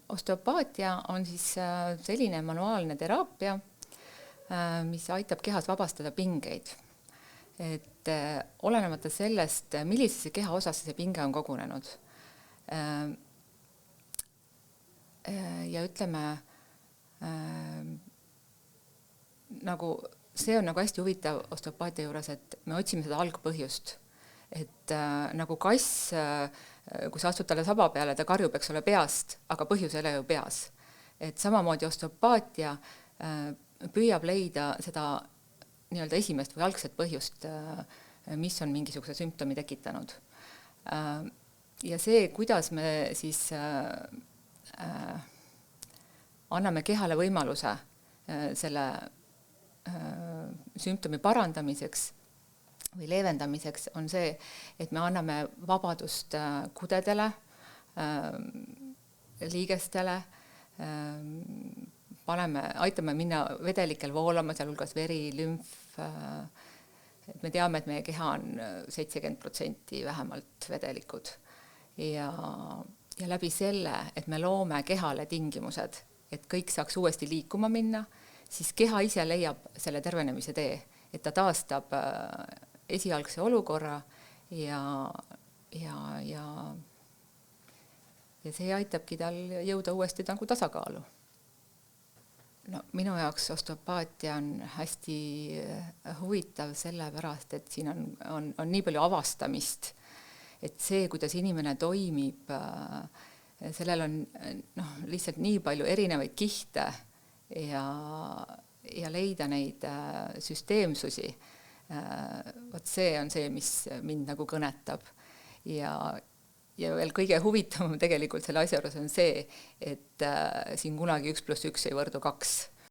Osteopaatia on siis selline manuaalne teraapia, mis aitab kehas vabastada pingeid. Et olenemata sellest, millisesse keha osasse see pinge on kogunenud. Ja ütleme, nagu see on nagu hästi huvitav osteopaatia juures, et me otsime seda algpõhjust. Et nagu kass, kui sa astud talle saba peale, ta karjub, eks ole, peast, aga põhjus ei ole ju peas. Et samamoodi osteopaatia püüab leida seda nii-öelda esimest või algset põhjust, mis on mingisuguse sümptomi tekitanud. Ja see, kuidas me siis anname kehale võimaluse selle sümptomi parandamiseks või leevendamiseks, on see, et me anname vabadust kudedele, liigestele, aitame minna vedelikel voolama, sealhulgas veri, lümf. Et me teame, et meie keha on 70% vähemalt vedelikud. Ja läbi selle, et me loome kehale tingimused, et kõik saaks uuesti liikuma minna, siis keha ise leiab selle tervenemise tee, et ta taastab esialgse olukorra ja see aitabki tal jõuda uuesti nagu tasakaalu. No, minu jaoks osteopaatia on hästi huvitav sellepärast, et siin on nii palju avastamist, et see, kuidas inimene toimib, sellel on lihtsalt nii palju erinevaid kihte ja leida neid süsteemsusi. Vot see on see, mis mind nagu kõnetab. Ja veel kõige huvitavam tegelikult selle asja juures on see, et siin kunagi 1+1 ei võrdu 2.